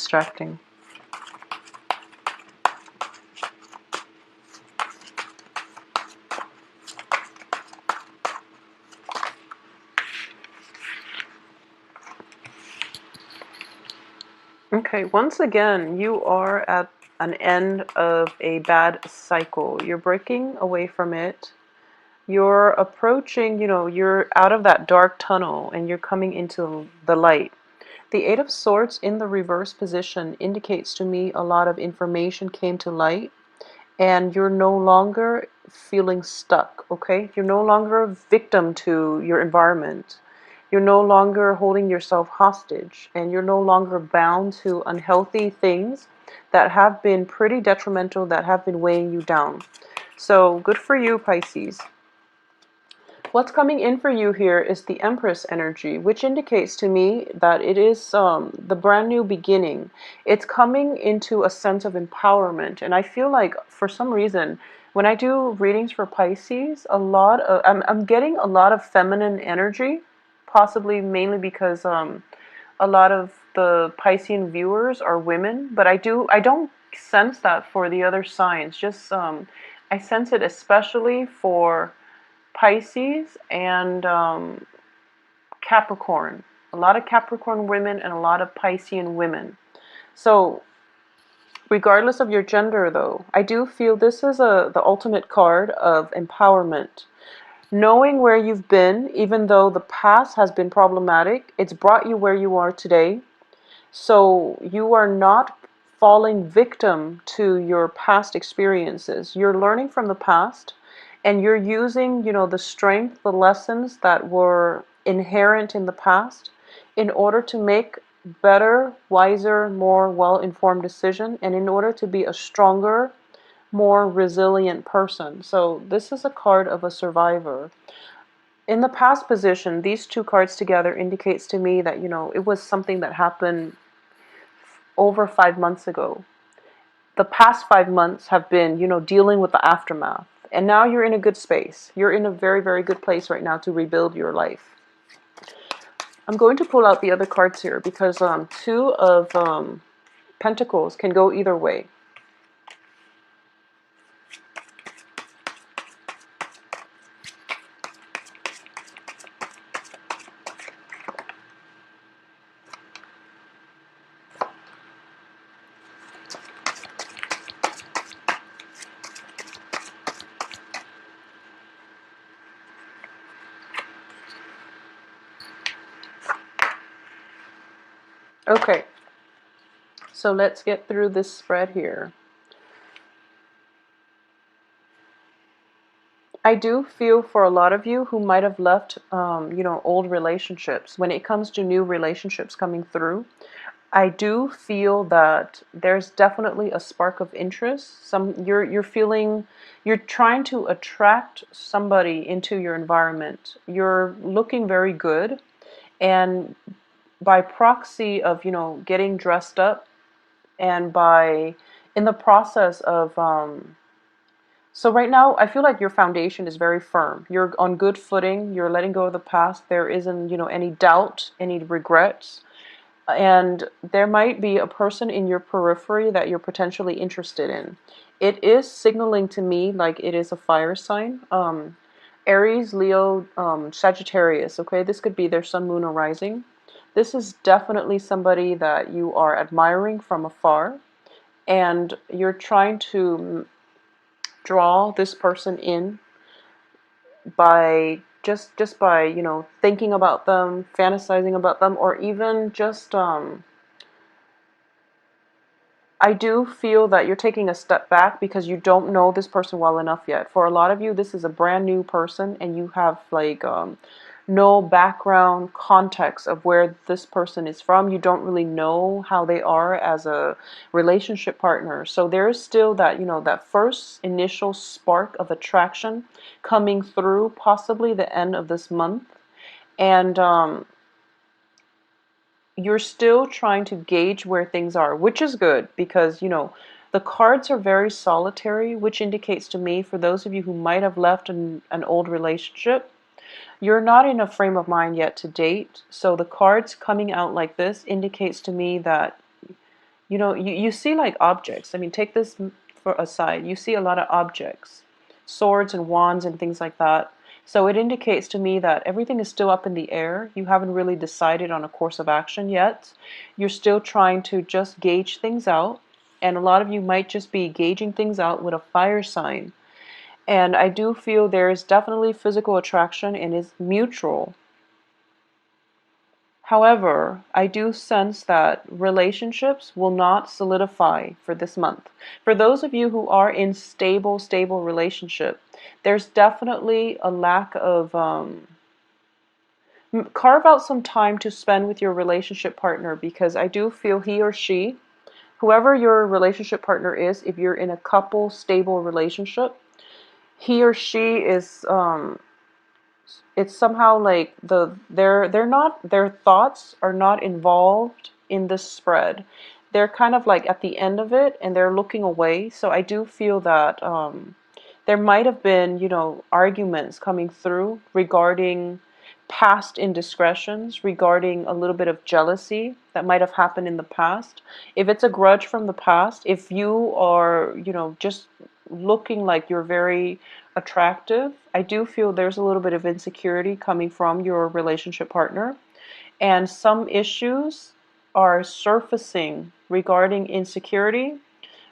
distracting. Okay, once again, you are at an end of a bad cycle. You're breaking away from it. You're approaching, you're out of that dark tunnel and you're coming into the light. The Eight of Swords in the reverse position indicates to me a lot of information came to light and you're no longer feeling stuck, okay? You're no longer a victim to your environment. You're no longer holding yourself hostage, and you're no longer bound to unhealthy things that have been pretty detrimental, that have been weighing you down. So good for you, Pisces. What's coming in for you here is the Empress energy, which indicates to me that it is the brand new beginning. It's coming into a sense of empowerment. And I feel like for some reason, when I do readings for Pisces, I'm getting a lot of feminine energy, possibly mainly because a lot of the Piscean viewers are women, but I don't sense that for the other signs. Just I sense it especially for Pisces and Capricorn. A lot of Capricorn women and a lot of Piscean women. So regardless of your gender though, I do feel this is the ultimate card of empowerment. Knowing where you've been, even though the past has been problematic, it's brought you where you are today. So you are not falling victim to your past experiences. You're learning from the past and you're using, the strength, the lessons that were inherent in the past in order to make better, wiser, more well-informed decision and in order to be a stronger, more resilient person. So this is a card of a survivor. In the past position, these two cards together indicates to me that, it was something that happened over 5 months ago. The past 5 months have been, dealing with the aftermath. And now you're in a good space. You're in a very, very good place right now to rebuild your life. I'm going to pull out the other cards here because two of Pentacles can go either way. Okay, so let's get through this spread here. I do feel for a lot of you who might have left, old relationships. When it comes to new relationships coming through, I do feel that there's definitely a spark of interest. You're trying to attract somebody into your environment. You're looking very good, and by proxy of getting dressed up, and by in the process of so right now I feel like your foundation is very firm. You're on good footing. You're letting go of the past. There isn't any doubt, any regrets. And there might be a person in your periphery that you're potentially interested in. It is signaling to me like it is a fire sign. Aries, Leo, Sagittarius, okay? This could be their sun, moon, or rising. This is definitely somebody that you are admiring from afar, and you're trying to draw this person in by just by thinking about them, fantasizing about them, or even just I do feel that you're taking a step back because you don't know this person well enough yet. For a lot of you, this is a brand new person and you have like no background context of where this person is from. You don't really know how they are as a relationship partner. So there's still that, that first initial spark of attraction coming through, possibly the end of this month. And you're still trying to gauge where things are, which is good because, the cards are very solitary, which indicates to me, for those of you who might have left an old relationship, you're not in a frame of mind yet to date. So the cards coming out like this indicates to me that You know, you see like objects. I mean, take this for aside. You see a lot of objects, swords and wands and things like that. So it indicates to me that everything is still up in the air. You haven't really decided on a course of action yet. You're still trying to just gauge things out. And a lot of you might just be gauging things out with a fire sign. And I do feel there is definitely physical attraction and it's mutual. However, I do sense that relationships will not solidify for this month. For those of you who are in stable relationship, there's definitely a lack of, carve out some time to spend with your relationship partner, because I do feel he or she, whoever your relationship partner is, if you're in a couple stable relationship, he or she is, it's somehow like they're not, their thoughts are not involved in this spread. They're kind of like at the end of it and they're looking away. So I do feel that there might have been, you know, arguments coming through regarding past indiscretions, regarding a little bit of jealousy that might have happened in the past. If it's a grudge from the past, if you are, you know, just looking like you're very attractive, I do feel there's a little bit of insecurity coming from your relationship partner. And some issues are surfacing regarding insecurity,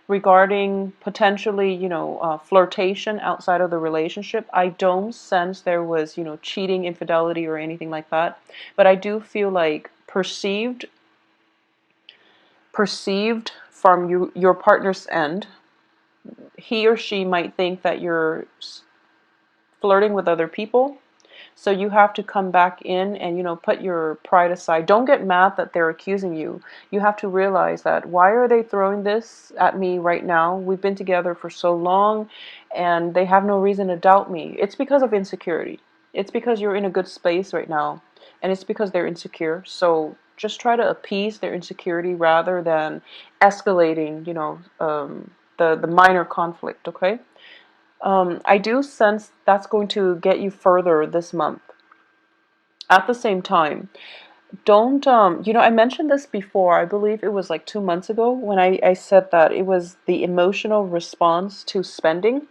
regarding potentially, you know, flirtation outside of the relationship. I don't sense there was, you know, cheating, infidelity, or anything like that. But I do feel like perceived from your partner's end, he or she might think that you're flirting with other people. So you have to come back in and, you know, put your pride aside. Don't get mad that they're accusing you. You have to realize that, why are they throwing this at me right now? We've been together for so long and they have no reason to doubt me. It's because of insecurity. It's because you're in a good space right now, and it's because they're insecure. So just try to appease their insecurity rather than escalating, you know, the minor conflict, okay? I do sense that's going to get you further this month. At the same time, don't, you know, I mentioned this before, I believe it was like 2 months ago, when I said that it was the emotional response to spending.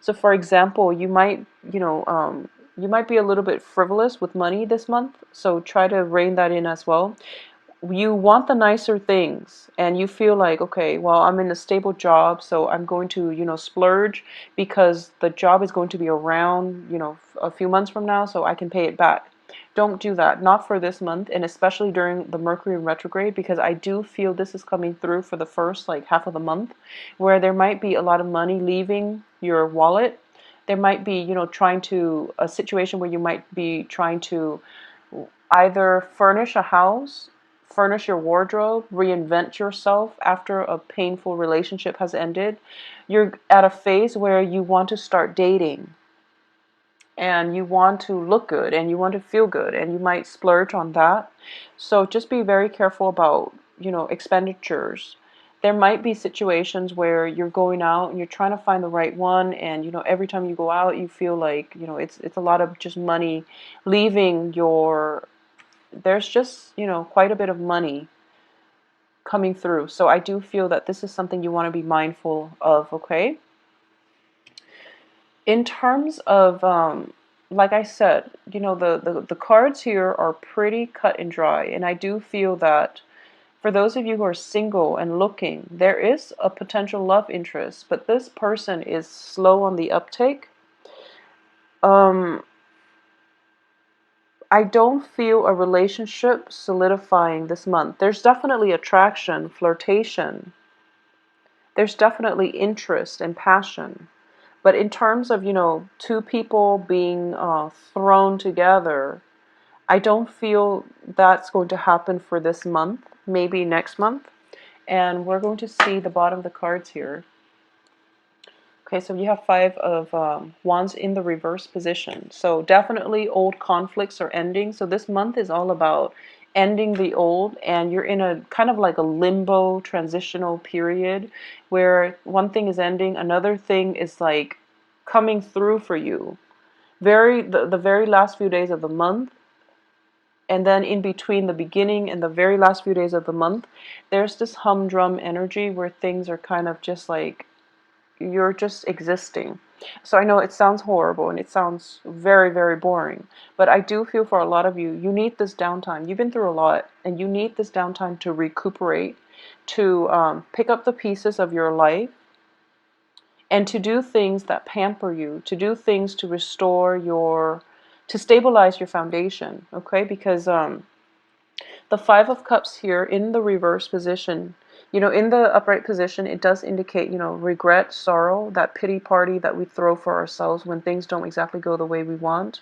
So for example, you might, you might be a little bit frivolous with money this month, so try to rein that in as well. You want the nicer things and you feel like, okay, well, I'm in a stable job, so I'm going to, you know, splurge because the job is going to be around, you know, a few months from now, so I can pay it back. Don't do that, not for this month, and especially during the Mercury retrograde, because I do feel this is coming through for the first like half of the month, where there might be a lot of money leaving your wallet. There might be, you know, trying to, a situation where you might be trying to either furnish a house, furnish your wardrobe, reinvent yourself after a painful relationship has ended. You're at a phase where you want to start dating and you want to look good and you want to feel good and you might splurge on that. So just be very careful about, you know, expenditures. There might be situations where you're going out and you're trying to find the right one, and you know, every time you go out you feel like, you know, it's a lot of just money leaving your, there's just, you know, quite a bit of money coming through. So I do feel that this is something you want to be mindful of, okay? In terms of, like I said, you know, the cards here are pretty cut and dry. And I do feel that for those of you who are single and looking, there is a potential love interest, but this person is slow on the uptake. Um, I don't feel a relationship solidifying this month. There's definitely attraction, flirtation. There's definitely interest and passion. But in terms of, you know, two people being thrown together, I don't feel that's going to happen for this month, maybe next month. And we're going to see the bottom of the cards here. Okay, so you have Five of Wands in the reverse position. So definitely old conflicts are ending. So this month is all about ending the old, and you're in a kind of like a limbo transitional period where one thing is ending, another thing is like coming through for you. The very last few days of the month, And then in between the beginning and the very last few days of the month, there's this humdrum energy where things are kind of just like you're just existing. So I know it sounds horrible and it sounds very, very boring, but I do feel for a lot of you, you need this downtime. You've been through a lot and you need this downtime to recuperate, to pick up the pieces of your life and to do things that pamper you, to do things to restore your, to stabilize your foundation, okay? Because the Five of Cups here in the reverse position, in the upright position, it does indicate, regret, sorrow, that pity party that we throw for ourselves when things don't exactly go the way we want.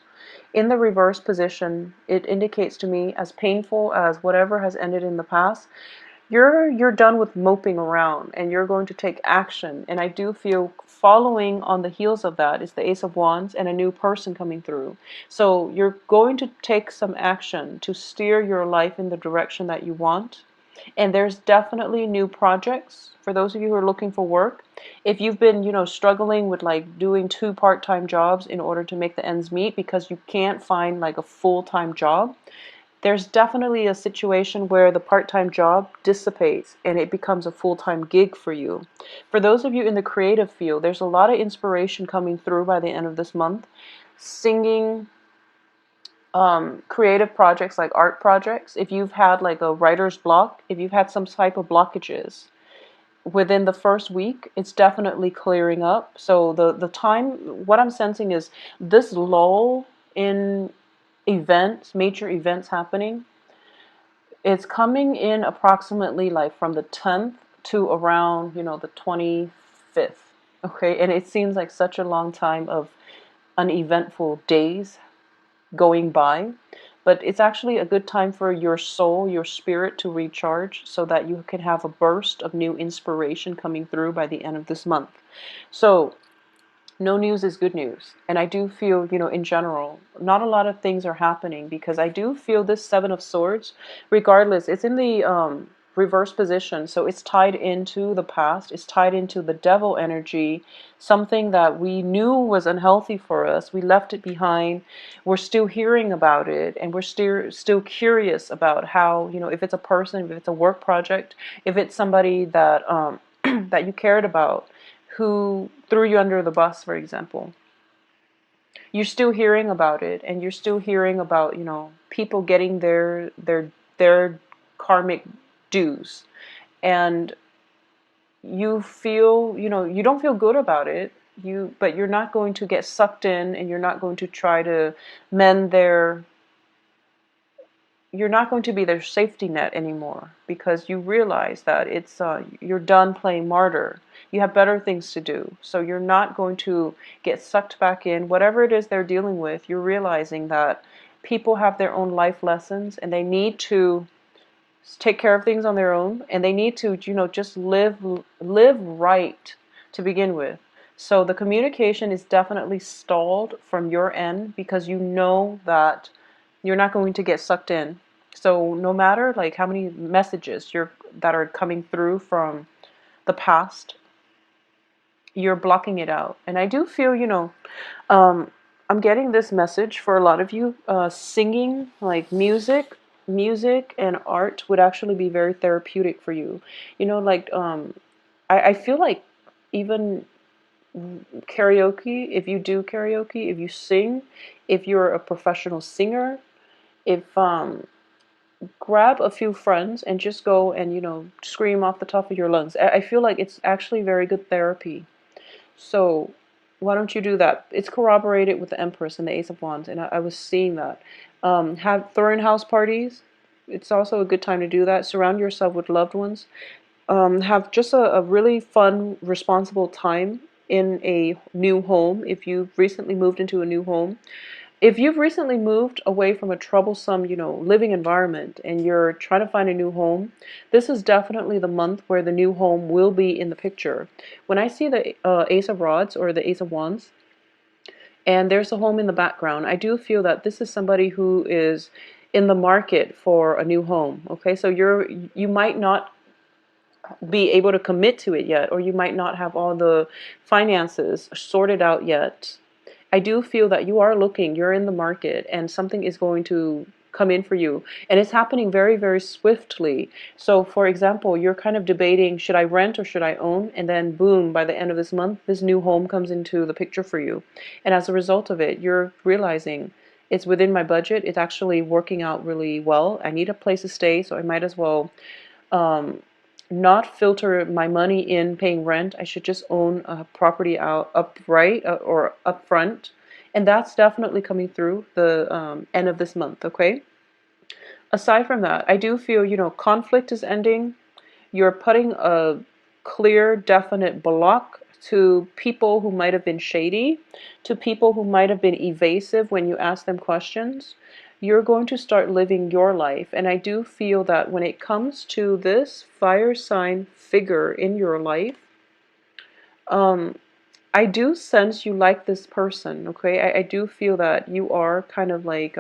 In the reverse position, it indicates to me, as painful as whatever has ended in the past, you're done with moping around and you're going to take action. And I do feel following on the heels of that is the Ace of Wands and a new person coming through. So you're going to take some action to steer your life in the direction that you want. And there's definitely new projects for those of you who are looking for work. If you've been, struggling with like doing 2 part-time jobs in order to make the ends meet because you can't find like a full-time job, there's definitely a situation where the part-time job dissipates and it becomes a full-time gig for you. For those of you in the creative field, there's a lot of inspiration coming through by the end of this month. Singing, creative projects like art projects. If you've had like a writer's block, if you've had some type of blockages within the first week, it's definitely clearing up. So the time, what I'm sensing is this lull in events, major events happening, it's coming in approximately like from the 10th to around, the 25th. Okay, and it seems like such a long time of uneventful days going by, but it's actually a good time for your soul, your spirit to recharge so that you can have a burst of new inspiration coming through by the end of this month. So no news is good news. And I do feel, in general, not a lot of things are happening because I do feel this Seven of Swords, regardless, it's in the reverse position. So it's tied into the past. It's tied into the devil energy, something that we knew was unhealthy for us. We left it behind. We're still hearing about it. And we're still curious about how, if it's a person, if it's a work project, if it's somebody that, that you cared about, who threw you under the bus, for example. You're still hearing about it, and you're still hearing about, people getting their karmic dues. And you feel, you don't feel good about it, but you're not going to get sucked in, and you're not going to try to mend you're not going to be their safety net anymore because you realize that it's you're done playing martyr. You have better things to do. So you're not going to get sucked back in. Whatever it is they're dealing with, you're realizing that people have their own life lessons and they need to take care of things on their own, and they need to, just live right to begin with. So the communication is definitely stalled from your end because you know that you're not going to get sucked in. So no matter like how many messages that are coming through from the past, you're blocking it out. And I do feel, I'm getting this message for a lot of you. Singing, like music and art would actually be very therapeutic for you. I feel like even karaoke, if you do karaoke, if you sing, if you're a professional singer, if grab a few friends and just go and scream off the top of your lungs. I feel like it's actually very good therapy. So why don't you do that? It's corroborated with the Empress and the Ace of Wands, and I was seeing that. Throwing house parties. It's also a good time to do that. Surround yourself with loved ones. Have just a really fun, responsible time in a new home if you've recently moved into a new home. If you've recently moved away from a troublesome, living environment and you're trying to find a new home, this is definitely the month where the new home will be in the picture. When I see the Ace of Rods or the Ace of Wands, and there's a home in the background, I do feel that this is somebody who is in the market for a new home. Okay, so you might not be able to commit to it yet, or you might not have all the finances sorted out yet. I do feel that you are looking, you're in the market, and something is going to come in for you. And it's happening very, very swiftly. So for example, you're kind of debating, should I rent or should I own? And then boom, by the end of this month, this new home comes into the picture for you. And as a result of it, you're realizing it's within my budget. It's actually working out really well. I need a place to stay, so I might as well um, not filter my money in paying rent. I should just own a property out upright or upfront. And that's definitely coming through the end of this month, okay? Aside from that, I do feel, conflict is ending. You're putting a clear, definite block to people who might have been shady, to people who might have been evasive when you ask them questions. You're going to start living your life. And I do feel that when it comes to this fire sign figure in your life, I do sense you like this person, okay? I do feel that you are kind of like,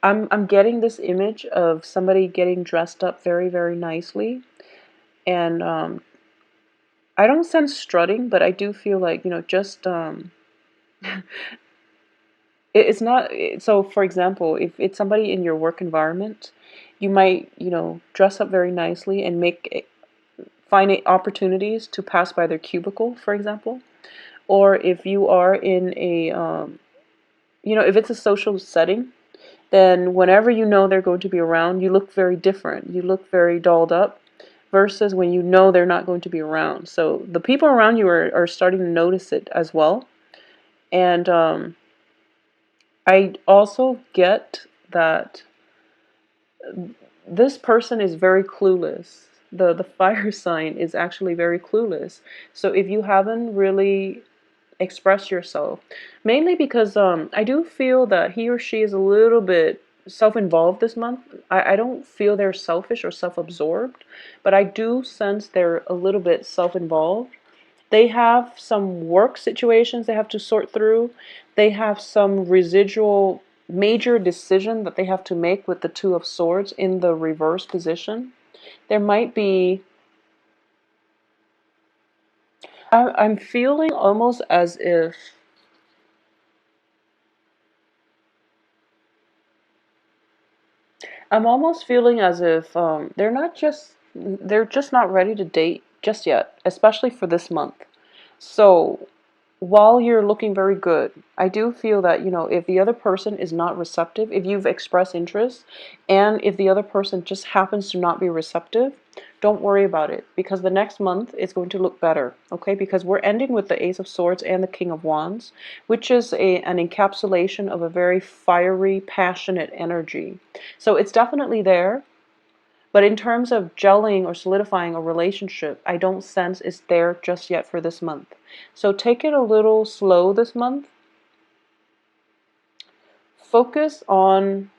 I'm getting this image of somebody getting dressed up very, very nicely. And I don't sense strutting, but I do feel like, just it's not. So for example, if it's somebody in your work environment, you might, dress up very nicely and find opportunities to pass by their cubicle, for example. Or if you are in a if it's a social setting, then whenever you know they're going to be around, you look very different. You look very dolled up versus when you know they're not going to be around. So the people around you are starting to notice it as well. And I also get that this person is very clueless. The fire sign is actually very clueless. So if you haven't really expressed yourself, mainly because I do feel that he or she is a little bit self-involved this month. I don't feel they're selfish or self-absorbed, but I do sense they're a little bit self-involved. They have some work situations they have to sort through. They have some residual major decision that they have to make with the Two of Swords in the reverse position. There might be, I'm feeling almost as if, I'm almost feeling as if they're just not ready to date just yet, especially for this month. So while you're looking very good, I do feel that, if the other person is not receptive, if you've expressed interest, and if the other person just happens to not be receptive, don't worry about it, because the next month is going to look better, okay? Because we're ending with the Ace of Swords and the King of Wands, which is an encapsulation of a very fiery, passionate energy. So it's definitely there. But in terms of gelling or solidifying a relationship, I don't sense it's there just yet for this month. So take it a little slow this month. Focus on,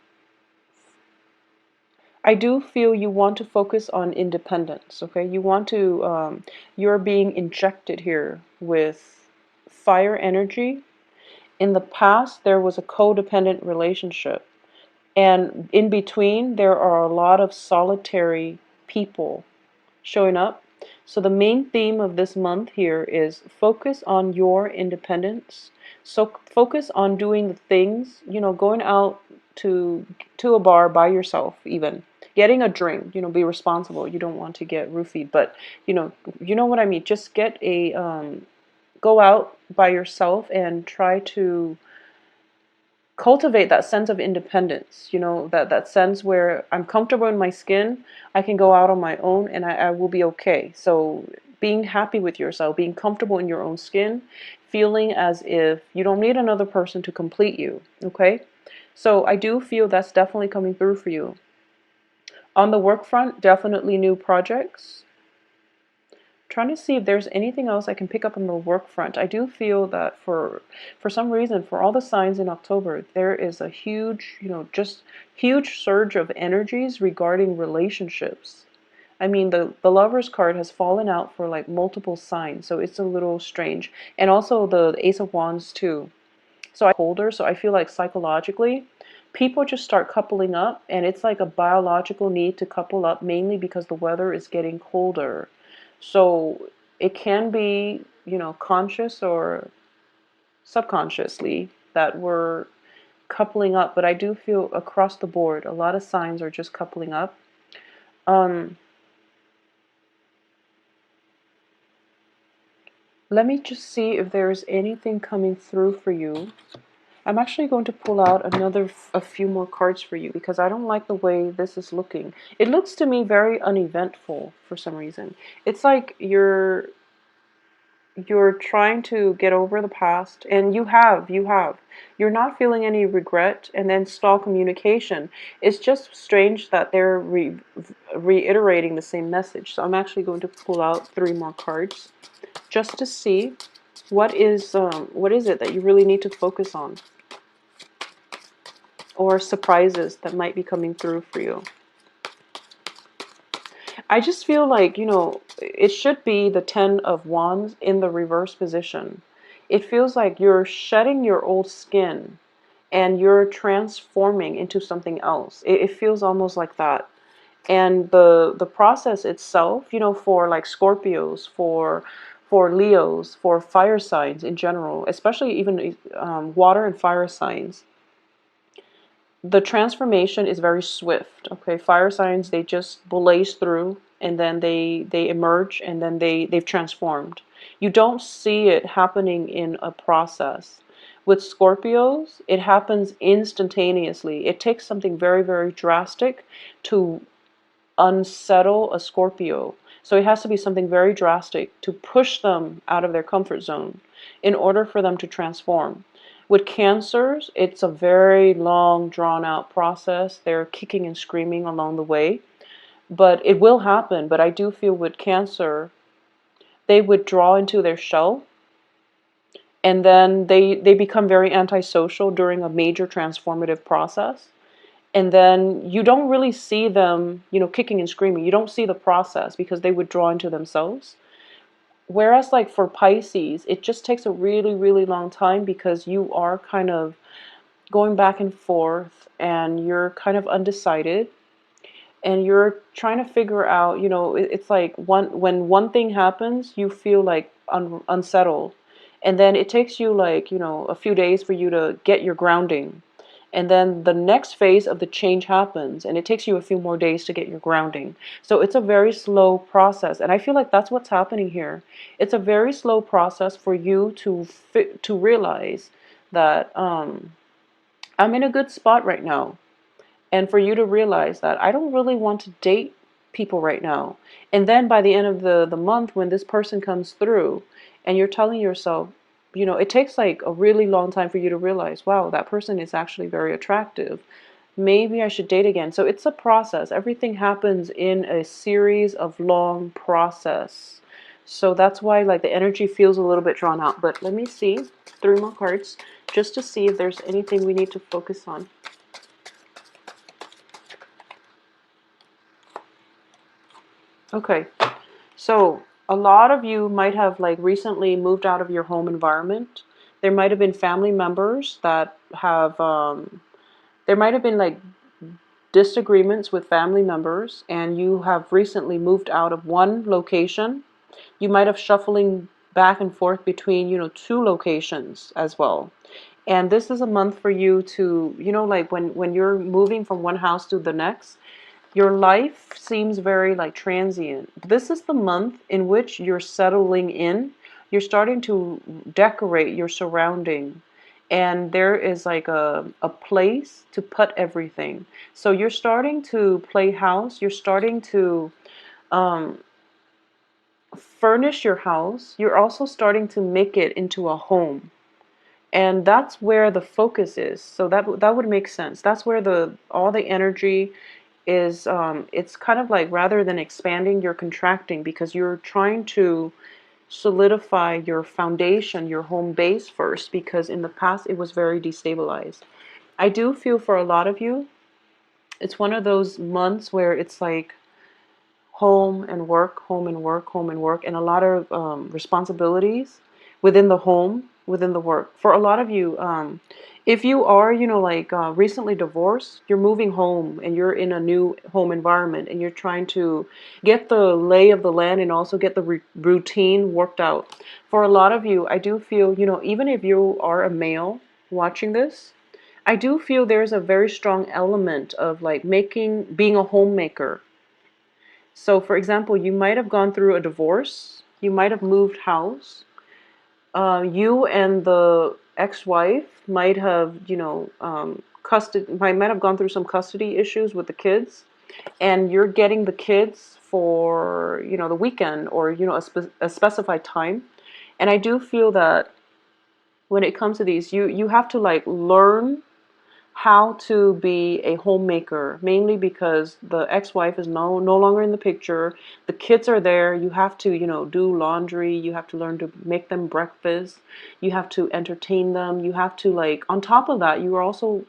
I do feel you want to focus on independence, okay? You want to, you're being injected here with fire energy. In the past, there was a codependent relationship. And in between, there are a lot of solitary people showing up. So the main theme of this month here is focus on your independence. So focus on doing the things, going out to a bar by yourself, even getting a drink, be responsible. You don't want to get roofied, but you know what I mean. Just get a go out by yourself and try to cultivate that sense of independence, that sense where I'm comfortable in my skin, I can go out on my own and I will be okay. So being happy with yourself, being comfortable in your own skin, feeling as if you don't need another person to complete you, okay? So I do feel that's definitely coming through for you. On the work front, definitely new projects. Trying to see if there's anything else I can pick up on the work front. I do feel that for some reason, for all the signs in October, there is a huge, just huge surge of energies regarding relationships. I mean, the Lover's card has fallen out for like multiple signs, so it's a little strange. And also the Ace of Wands too. So I colder, so I feel like psychologically, people just start coupling up, and it's like a biological need to couple up, mainly because the weather is getting colder. So it can be, conscious or subconsciously that we're coupling up, but I do feel across the board, a lot of signs are just coupling up. Um, Let me just see if there's anything coming through for you. I'm actually going to pull out a few more cards for you because I don't like the way this is looking. It looks to me very uneventful for some reason. It's like you're trying to get over the past, and you have. You're not feeling any regret, and then stall communication. It's just strange that they're reiterating the same message. So I'm actually going to pull out three more cards just to see what is it that you really need to focus on, or surprises that might be coming through for you. I just feel like, it should be the Ten of Wands in the reverse position. It feels like you're shedding your old skin and you're transforming into something else. It feels almost like that. And the process itself, for like Scorpios, for Leos, for fire signs in general, especially even water and fire signs, the transformation is very swift. Okay, fire signs, they just blaze through, and then they emerge, and then they've transformed. You don't see it happening in a process. With Scorpios, it happens instantaneously. It takes something very, very drastic to unsettle a Scorpio. So it has to be something very drastic to push them out of their comfort zone in order for them to transform. With Cancers, it's a very long, drawn out process. They're kicking and screaming along the way, but it will happen. But I do feel with Cancer, they withdraw into their shell, and then they become very antisocial during a major transformative process. And then you don't really see them, kicking and screaming. You don't see the process because they withdraw into themselves. Whereas like for Pisces, it just takes a really, really long time because you are kind of going back and forth, and you're kind of undecided, and you're trying to figure out, it's like when one thing happens, you feel like unsettled. And then it takes you like, a few days for you to get your grounding. And then the next phase of the change happens, and it takes you a few more days to get your grounding. So it's a very slow process, and I feel like that's what's happening here. It's a very slow process for you to realize that I'm in a good spot right now, and for you to realize that I don't really want to date people right now. And then by the end of the month, when this person comes through, and you're telling yourself, it takes like a really long time for you to realize, wow, that person is actually very attractive. Maybe I should date again. So it's a process. Everything happens in a series of long process. So that's why like the energy feels a little bit drawn out. But let me see three more cards just to see if there's anything we need to focus on. Okay, so a lot of you might have like recently moved out of your home environment. There might have been family members that have, there might have been like disagreements with family members, and you have recently moved out of one location. You might have shuffling back and forth between, two locations as well. And this is a month for you to, like when you're moving from one house to the next, your life seems very like transient. This is the month in which you're settling in. You're starting to decorate your surrounding. And there is like a place to put everything. So you're starting to play house. You're starting to um, furnish your house. You're also starting to make it into a home. And that's where the focus is. So that would make sense. That's where the all the energy is. It's kind of like, rather than expanding, you're contracting because you're trying to solidify your foundation, your home base first, because in the past it was very destabilized. I do feel for a lot of you, it's one of those months where it's like home and work, home and work, home and work, and a lot of responsibilities within the home, within the work. For a lot of you, if you are, like recently divorced, you're moving home and you're in a new home environment, and you're trying to get the lay of the land and also get the routine worked out. For a lot of you, I do feel, even if you are a male watching this, I do feel there's a very strong element of like being a homemaker. So, for example, you might have gone through a divorce, you might have moved house, you and the ex-wife might have, might have gone through some custody issues with the kids, and you're getting the kids for, the weekend or, a specified time. And I do feel that when it comes to these, you have to like learn how to be a homemaker, mainly because the ex-wife is no longer in the picture. The kids are there. You have to, do laundry. You have to learn to make them breakfast. You have to entertain them. You have to like, on top of that, you are also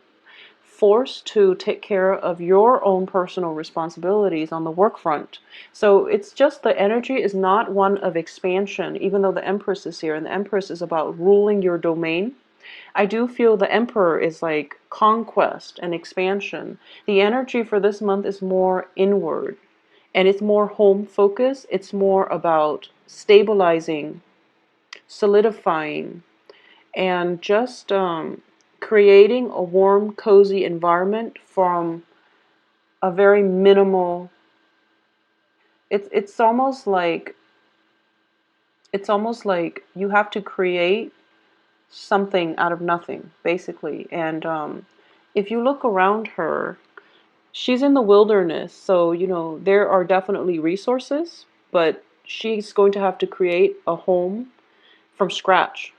forced to take care of your own personal responsibilities on the work front. So it's just the energy is not one of expansion, even though the Empress is here, and the Empress is about ruling your domain. I do feel the Emperor is like conquest and expansion. The energy for this month is more inward, and it's more home focused. It's more about stabilizing, solidifying, and just creating a warm, cozy environment from a very minimal. It's almost like you have to create something out of nothing, basically. And if you look around her, she's in the wilderness, so there are definitely resources, but she's going to have to create a home from scratch,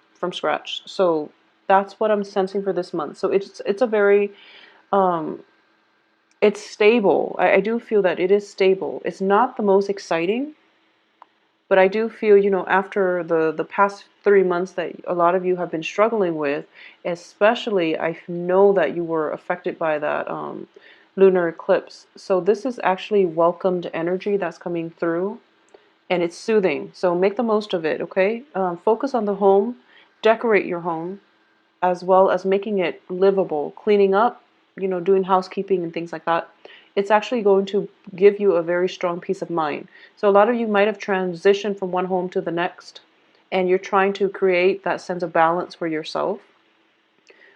So that's what I'm sensing for this month. So it's a very um, it's stable. I do feel that it is stable. It's not the most exciting, but I do feel, after the past 3 months that a lot of you have been struggling with, especially I know that you were affected by that lunar eclipse. So this is actually welcomed energy that's coming through, and it's soothing. So make the most of it, okay? Focus on the home, decorate your home, as well as making it livable, cleaning up, doing housekeeping and things like that. It's actually going to give you a very strong peace of mind. So a lot of you might have transitioned from one home to the next, and you're trying to create that sense of balance for yourself.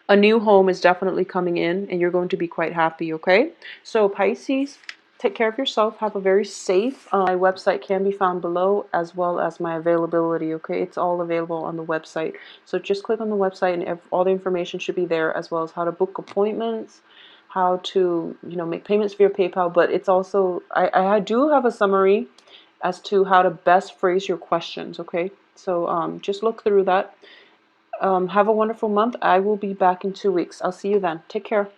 A new home is definitely coming in, and you're going to be quite happy, okay? So Pisces, take care of yourself. Have a very safe. My website can be found below, as well as my availability, okay? It's all available on the website. So just click on the website, and all the information should be there, as well as how to book appointments, how to, make payments via PayPal. But it's also, I do have a summary as to how to best phrase your questions, okay? So just look through that. Have a wonderful month. I will be back in 2 weeks. I'll see you then. Take care.